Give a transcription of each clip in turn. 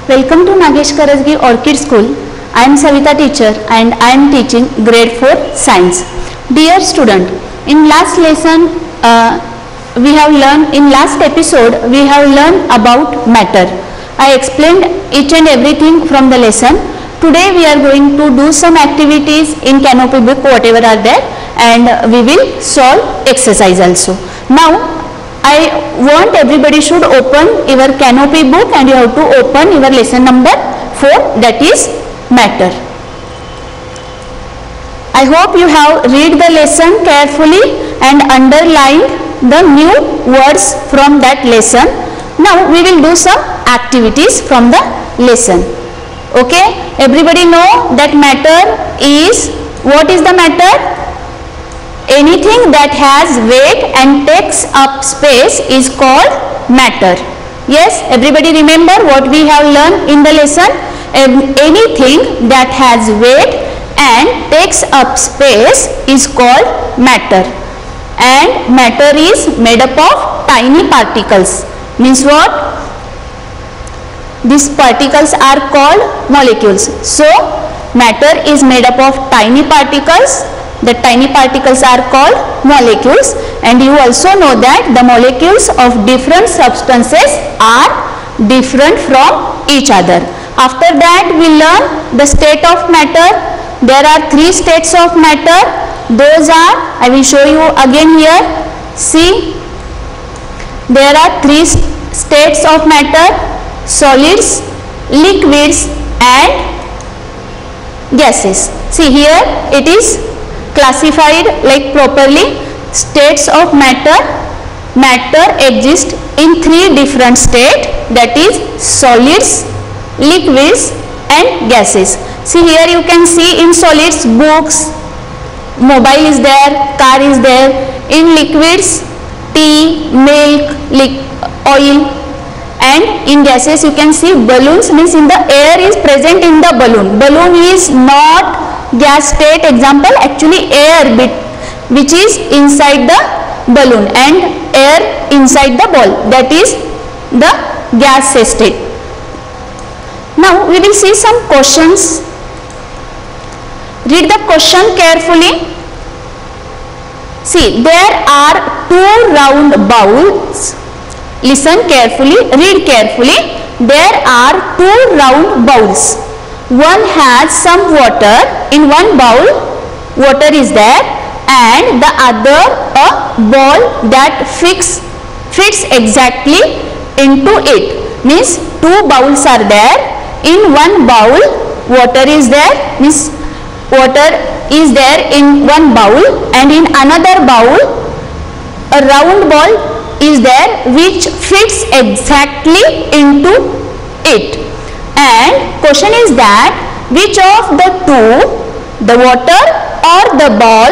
Welcome to Nagesh Karajagi Orchid School. I am Savita teacher and I am teaching grade 4 science. Dear student, in last lesson in last episode we have learned about matter. I explained each and everything from the lesson. Today we are going to do some activities in canopy book whatever are there, and we will solve exercise also. Now I want everybody should open your canopy book and you have to open your lesson number 4, that is matter. I hope you have read the lesson carefully and underlined the new words from that lesson. Now we will do some activities from the lesson. Okay, everybody know that matter is, what is the matter? Anything that has weight and takes up space is called matter. Yes, everybody remember what we have learned in the lesson? Anything that has weight and takes up space is called matter. And matter is made up of tiny particles. Means what? These particles are called molecules. So matter is made up of tiny particles. The tiny particles are called molecules, and you also know that the molecules of different substances are different from each other. After that we learn the state of matter. There are 3 states of matter. Those are, I will show you again here. See, there are 3 states of matter: solids, liquids and gases. See here it is classified like properly. States of matter. Matter exists in 3 different states, that is solids, liquids and gases. See here you can see in solids books, mobile is there, car is there. In liquids tea, milk, oil, and in gases you can see balloons, means in the air is present in the balloon. Balloon is not gas state example, actually air which is inside the balloon and air inside the ball, that is the gas state. Now we will see some questions. Read the question carefully. See, there are 2 round bowls. Listen carefully, read carefully. There are 2 round bowls. One has some water. In one bowl water is there, and the other a ball that fits exactly into it. Means 2 bowls are there. In one bowl water is there, means water is there in one bowl, and in another bowl a round ball is there which fits exactly into it. And question is that which of the 2, the water or the ball,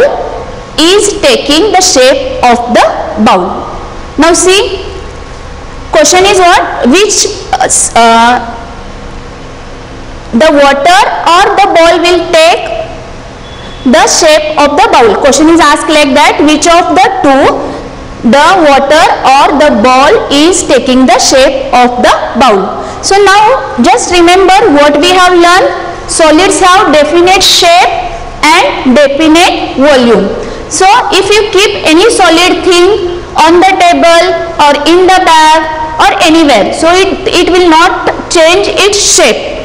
is taking the shape of the bowl? Now see, question is what? Which the water or the ball will take the shape of the bowl. Question is asked like that, which of the 2, the water or the ball is taking the shape of the bowl? So now just remember what we have learned. Solids have definite shape and definite volume. So if you keep any solid thing on the table or in the bag or anywhere, so it will not change its shape.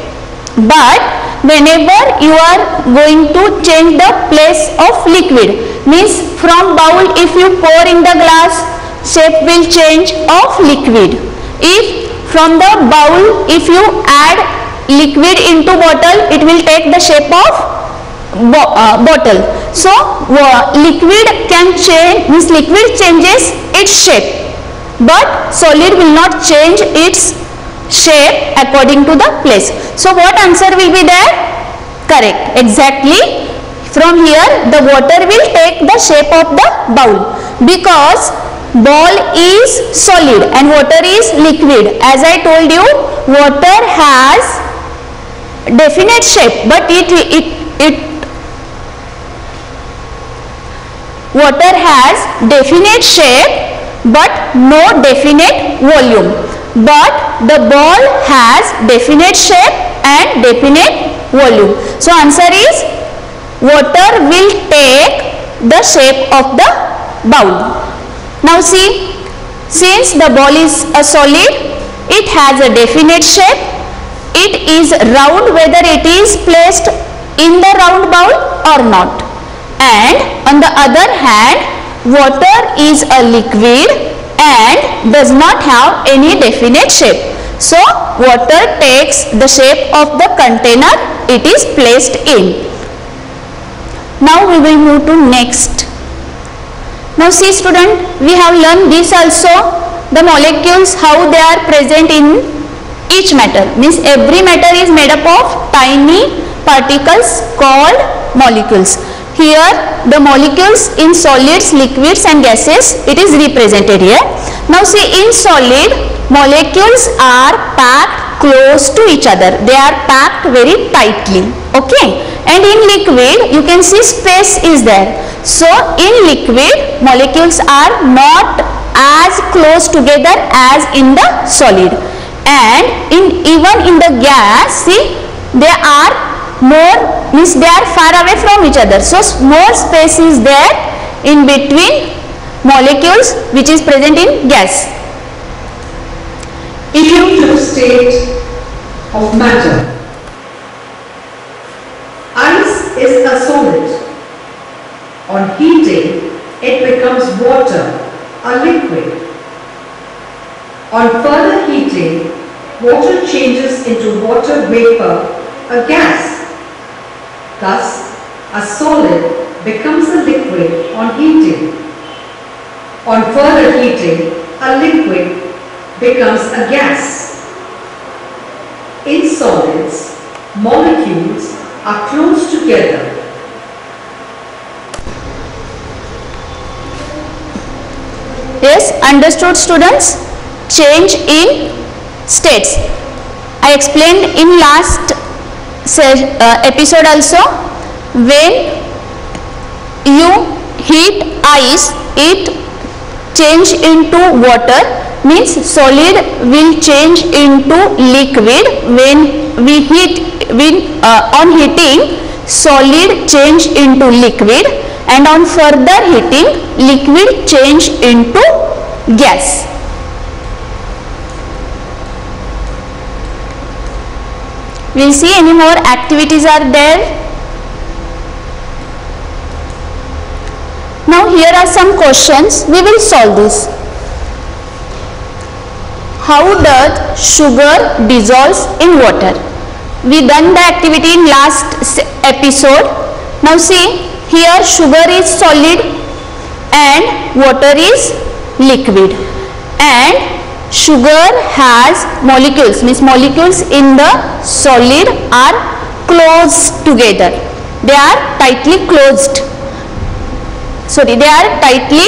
But whenever you are going to change the place of liquid, means from bowl if you pour in the glass, shape will change of liquid. If from the bowl if you add liquid into bottle, it will take the shape of bottle. So liquid can change, means liquid changes its shape, but solid will not change its shape according to the place. So what answer will be there? Correct, exactly. From here the water will take the shape of the bowl, because ball is solid and water is liquid. As I told you, water has definite shape, but water has definite shape but no definite volume. But the ball has definite shape and definite volume. So answer is water will take the shape of the bowl. Now see, since the ball is a solid, it has a definite shape. It is round whether it is placed in the round bowl or not. And on the other hand, water is a liquid and does not have any definite shape. So water takes the shape of the container it is placed in. Now we will move to next. Now see student, we have learned this also, the molecules how they are present in each matter. Means every matter is made up of tiny particles called molecules. Here the molecules in solids, liquids and gases, it is represented here. Now see, in solid, molecules are packed close to each other. They are packed very tightly. Okay. And in liquid, you can see space is there. So in liquid, molecules are not as close together as in the solid. And even in the gas, see, they are more, means they are far away from each other. So more space is there in between molecules which is present in gas. If to the state of matter, ice is a solid. On heating, it becomes water, a liquid. On further heating, water changes into water vapor, a gas. Thus, a solid becomes a liquid on heating. On further heating, a liquid becomes a gas. In solids, molecules are close together. Yes, understood students? Change in states. I explained in last episode also, when you heat ice, it change into water, means solid will change into liquid. When we heat, on heating, solid change into liquid, and on further heating, liquid change into gas. We'll see any more activities are there. Now here are some questions. We will solve this. How does sugar dissolves in water? We done the activity in last episode. Now see, here sugar is solid and water is liquid, and sugar has molecules, means molecules in the solid are close together. They are tightly closed. Sorry, they are tightly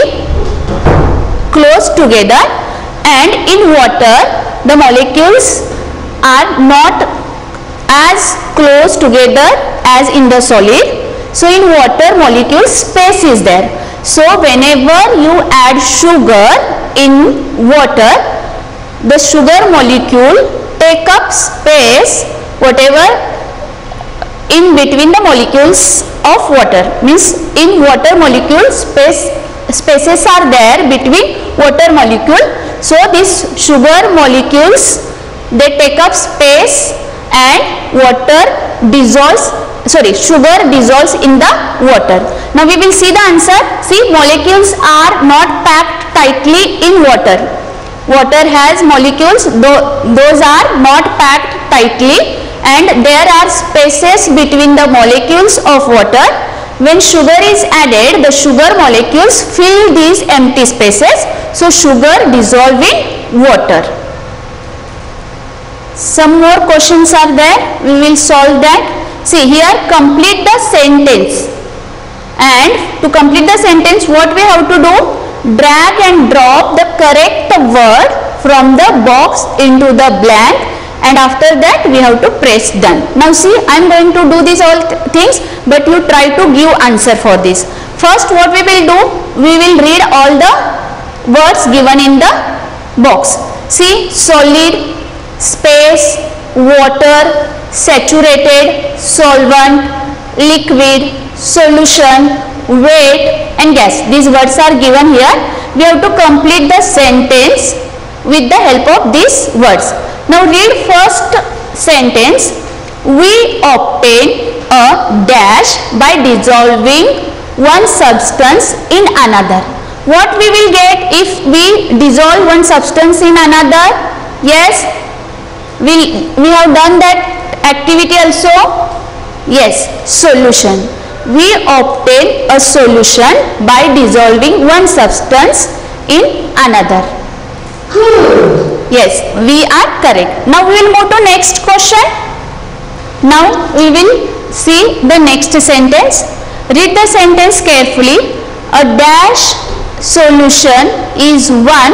close together, and in water the molecules are not as close together as in the solid. So in water, molecules space is there. So whenever you add sugar in water, the sugar molecule take up space whatever in between the molecules of water. Means in water molecule spaces are there between water molecule. So these sugar molecules, they take up space and water dissolves, sugar dissolves in the water. Now we will see the answer. See, molecules are not packed tightly in water. Water has molecules, those are not packed tightly, and there are spaces between the molecules of water. When sugar is added, the sugar molecules fill these empty spaces. So sugar dissolve in water. Some more questions are there. We will solve that. See here, complete the sentence. And to complete the sentence, what we have to do? Drag and drop the correct word from the box into the blank, and after that we have to press done. Now see, I am going to do these all things, but you try to give answer for this. First what we will do? We will read all the words given in the box. See, solid, space, water, saturated, solvent, liquid, solution, weight and gas. These words are given here. We have to complete the sentence with the help of these words. Now read first sentence. We obtain a dash by dissolving one substance in another. What we will get if we dissolve one substance in another? Yes, we have done that activity also. Yes, solution. We obtain a solution by dissolving one substance in another. Good. Yes, we are correct. Now we will move to next question. Now we will see the next sentence. Read the sentence carefully. A dash solution is one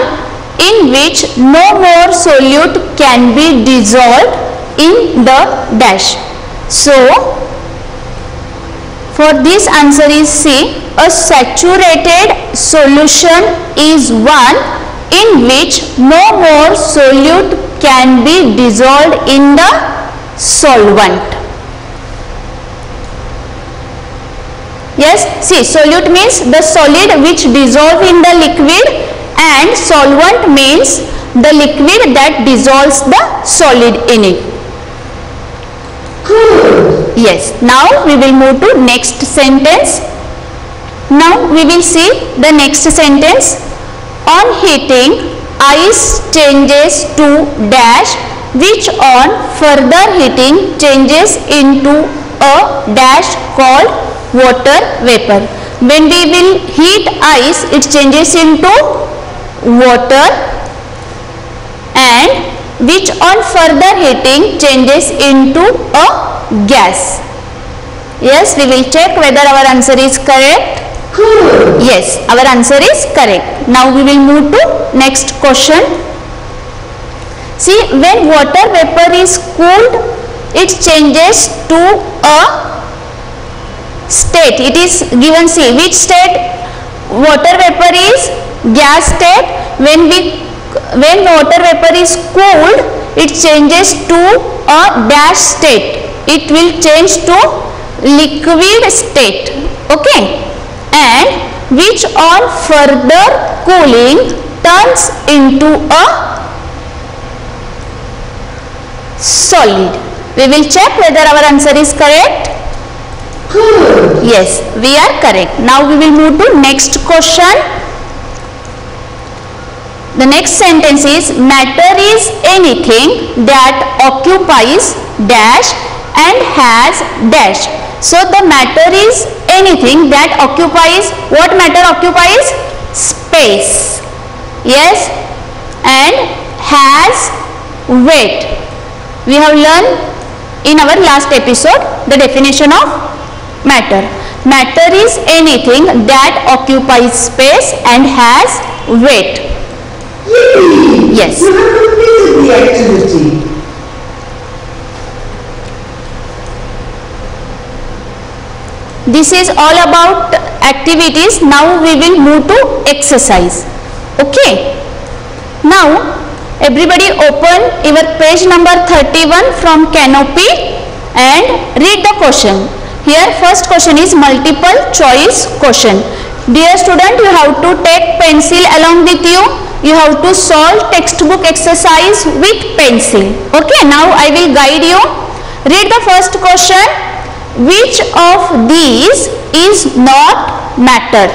in which no more solute can be dissolved in the dash. So for this answer is C. A saturated solution is one in which no more solute can be dissolved in the solvent. Yes, see, solute means the solid which dissolve in the liquid and solvent means the liquid that dissolves the solid in it. Good. Yes, now we will move to next sentence. Now we will see the next sentence. On heating, ice changes to dash, which on further heating changes into a dash called water vapor. When we will heat ice, it changes into water, and which on further heating changes into a gas. Yes, we will check whether our answer is correct. Good. Yes, our answer is correct. Now we will move to next question. See, when water vapor is cooled, it changes to a state. It is given, see, which state? Water vapor is gas state. When water vapor is cooled, it changes to a dash state. It will change to liquid state. Okay, and which on further cooling turns into a solid. We will check whether our answer is correct. Good. Yes, we are correct. Now we will move to next question. The next sentence is, matter is anything that occupies dash and has dash. So the matter is anything that occupies, what matter occupies? Space. Yes, and has weight. We have learned in our last episode the definition of matter. Matter is anything that occupies space and has weight. Yippee! Yes. You have completed the activity. This is all about activities. Now we will move to exercise. Okay. Now everybody open your page number 31 from Canopy and read the question. Here first question is multiple choice question. Dear student, you have to take pencil along with you. You have to solve textbook exercise with pencil. Okay, now I will guide you. Read the first question. Which of these is not matter?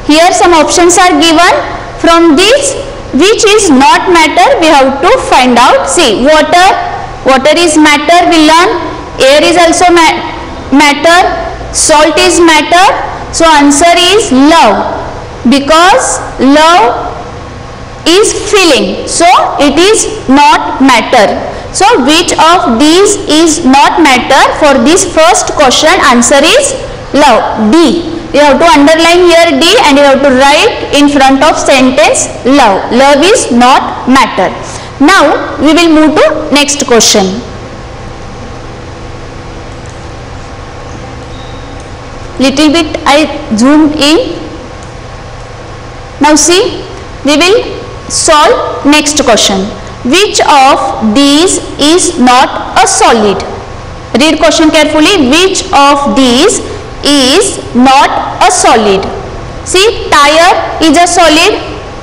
Here some options are given. From these, which is not matter, we have to find out. See, water is matter, we learn. Air is also matter. Salt is matter. So answer is love, because love is feeling. So it is not matter. So which of these is not matter? For this first question, answer is love, D. You have to underline here D and you have to write in front of sentence love. Love is not matter. Now we will move to next question. Little bit I zoomed in. Now see, we will solve next question. which of these is not a solid? Read question carefully. Which of these is not a solid? See, tire is a solid,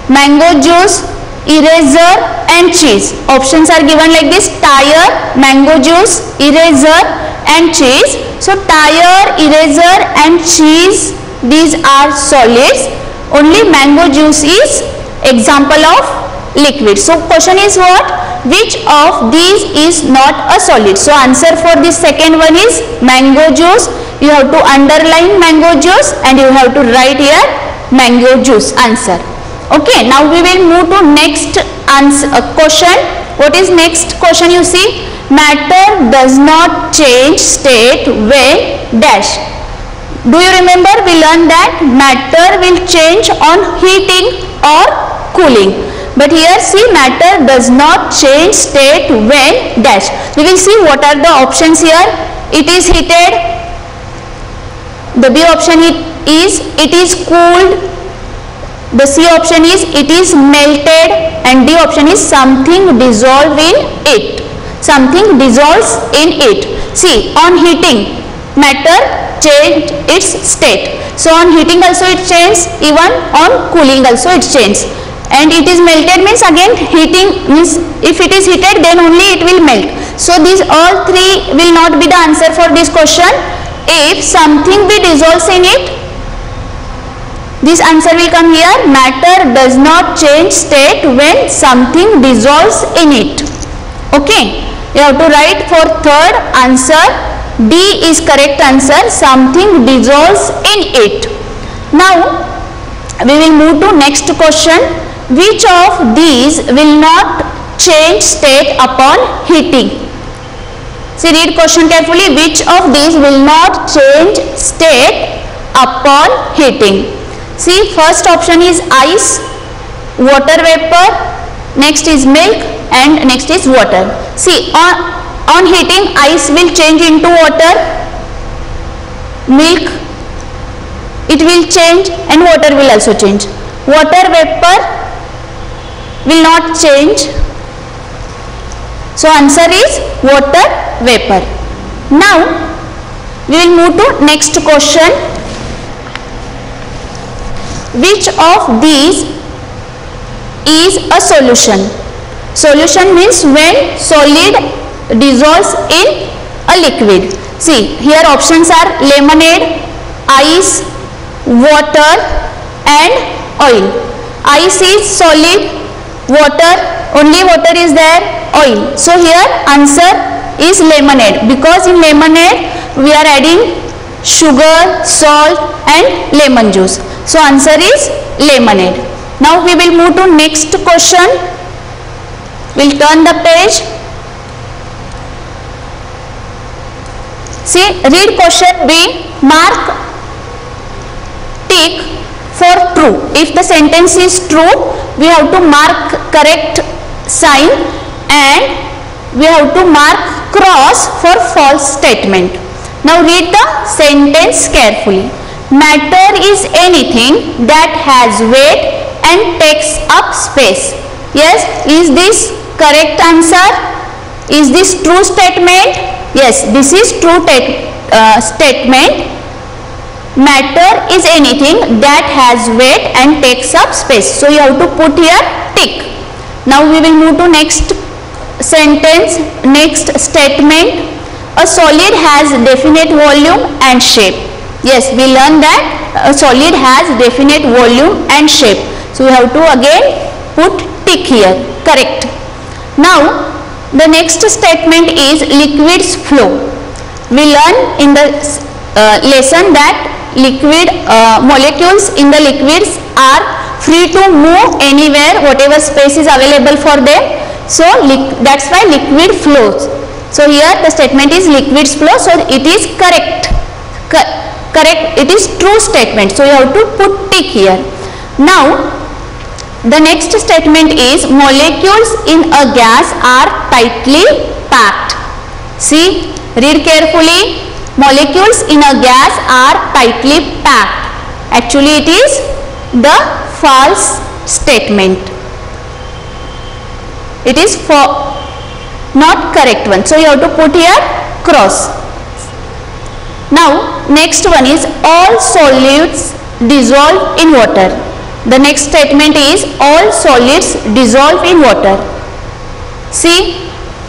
mango juice, eraser and cheese. Options are given like this: tire, mango juice, eraser and cheese. So tire, eraser and cheese, these are solids. Only mango juice is example of liquid. So question is what? Which of these is not a solid? So answer for this second one is mango juice. You have to underline mango juice and you have to write here mango juice answer. Okay, now we will move to next answer, question. What is next question? You see, matter does not change state when dash. Do you remember we learned that matter will change on heating or cooling? But here see, matter does not change state when dash. We will see what are the options here. It is heated. The B option is it is cooled. The C option is it is melted, and D option is something dissolved in it. Something dissolves in it. See, on heating, matter change its state. So on heating also it changes, even on cooling also it changes. And it is melted means again heating means if it is heated then only it will melt. So these all three will not be the answer for this question. If something be dissolves in it, this answer will come here. Matter does not change state when something dissolves in it. Okay, you have to write for third answer. D is correct answer. Something dissolves in it. Now we will move to next question. Which of these will not change state upon heating? See, read question carefully. Which of these will not change state upon heating? See, first option is ice, water vapor, next is milk and next is water. See, on heating ice will change into water, milk it will change and water will also change. Water vapor will not change. So answer is water vapor. Now we will move to next question. Which of these is a solution? Solution means when solid dissolves in a liquid. See, here options are lemonade, ice, water and oil. Ice is solid, water, only water is there, oil. So here answer is lemonade, because in lemonade we are adding sugar, salt and lemon juice. So answer is lemonade. Now we will move to next question. We'll turn the page. See, read question B. Mark tick for true. If the sentence is true, we have to mark correct sign and we have to mark cross for false statement. Now read the sentence carefully. Matter is anything that has weight and takes up space. Yes, is this correct answer? Is this true statement? Yes, this is true statement. Matter is anything that has weight and takes up space. So you have to put here tick. Now we will move to next sentence, next statement. A solid has definite volume and shape. Yes, we learned that a solid has definite volume and shape. So we have to again put tick here. Correct. Now the next statement is liquids flow. We learn in the lesson that liquid molecules in the liquids are free to move anywhere, whatever space is available for them. So that's why liquid flows. So here the statement is liquids flow. So it is correct. Correct. It is true statement. So you have to put tick here. Now the next statement is molecules in a gas are tightly packed. See, read carefully. Molecules in a gas are tightly packed. Actually it is the false statement. It is for not correct one. So you have to put here cross. Now next one is all solids dissolve in water. The next statement is all solids dissolve in water. See,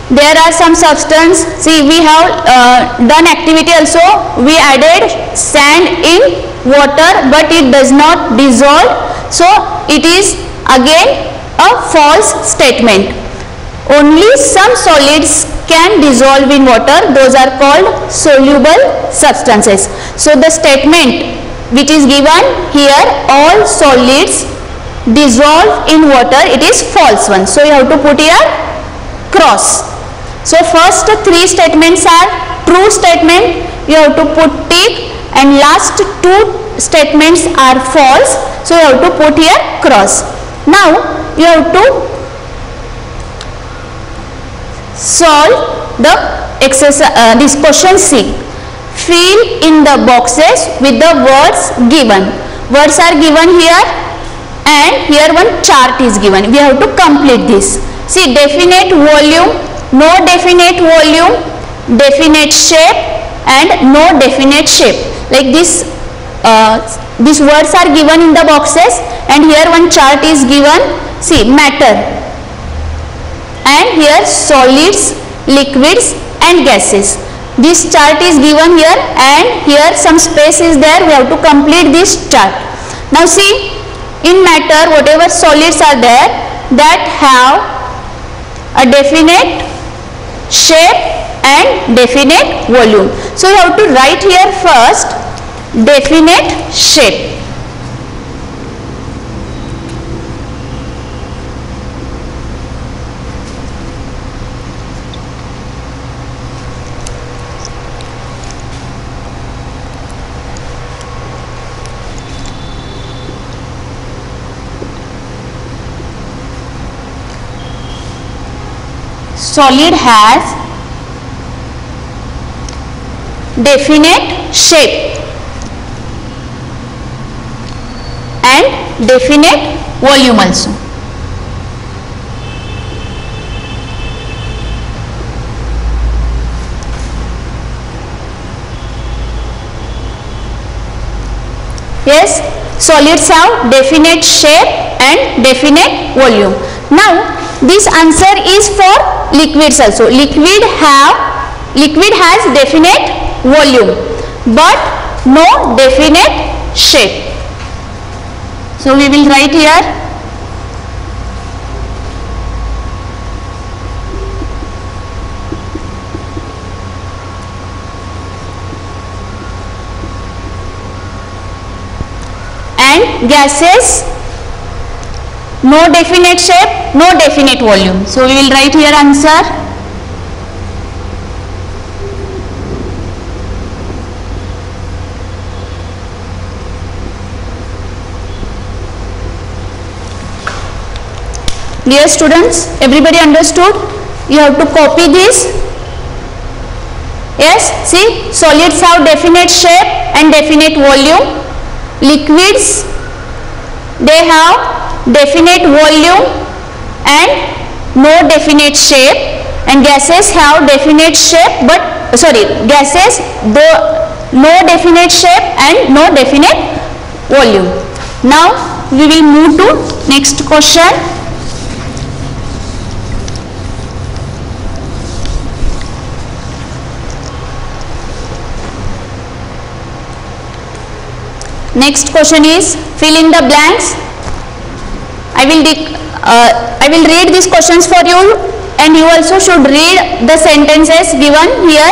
there are some substance. See, we have done activity also. We added sand in water, but it does not dissolve. So it is again a false statement. Only some solids can dissolve in water. Those are called soluble substances. So the statement which is given here, all solids dissolve in water, it is false one. So you have to put here cross. So first three statements are true statement, you have to put tick, and last two statements are false. So you have to put here cross. Now you have to solve the exercise, this question C. Fill in the boxes with the words given. Words are given here and here one chart is given. We have to complete this. See, definite volume, no definite volume, definite shape and no definite shape. Like this, these words are given in the boxes and here one chart is given. See, matter, and here solids, liquids and gases. This chart is given here and here some space is there. We have to complete this chart. Now see, in matter whatever solids are there that have a definite shape and definite volume. So you have to write here first definite shape. Solid has definite shape and definite volume also. Yes, solids have definite shape and definite volume. Now this answer is for liquids also. Liquid has definite volume but no definite shape. So we will write here and gases no definite shape, no definite volume. So we will write here answer. Dear students, everybody understood? You have to copy this. Yes, see, solids have definite shape and definite volume. Liquids, they have definite volume and no definite shape, and gases have definite shape but gases no definite shape and no definite volume. Now we will move to next question. Next question is fill in the blanks. I will read these questions for you and you also should read the sentences given here.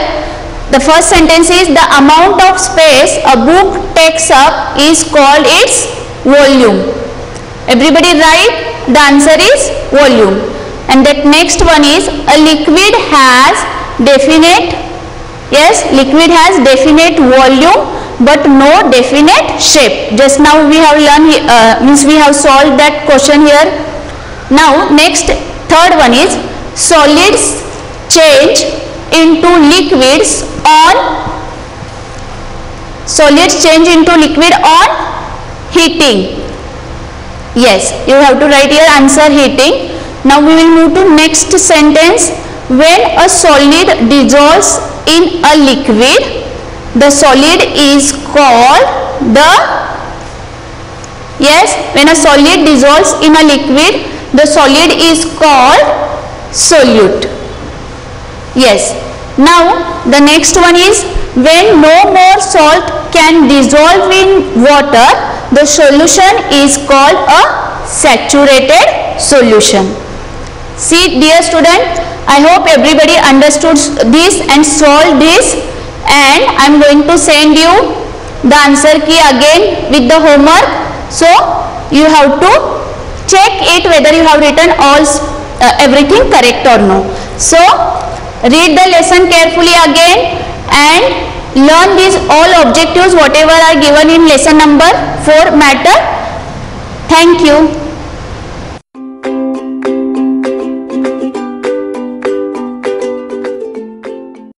The first sentence is the amount of space a book takes up is called its volume. Everybody write, the answer is volume. And that next one is a liquid has definite, yes, liquid has definite volume but no definite shape. Just now we have learned, we have solved that question here. Now next, third one is solids change into liquids on heating. Yes, you have to write here answer heating. Now we will move to next sentence. When a solid dissolves in a liquid, the solid is called the, yes, when a solid dissolves in a liquid, the solid is called solute. Yes. Now the next one is, when no more salt can dissolve in water, the solution is called a saturated solution. See dear student, I hope everybody understood this and solved this, and I am going to send you the answer key again with the homework. So you have to check it whether you have written all everything correct or no. So read the lesson carefully again and learn these all objectives whatever are given in lesson number 4 matter. Thank you.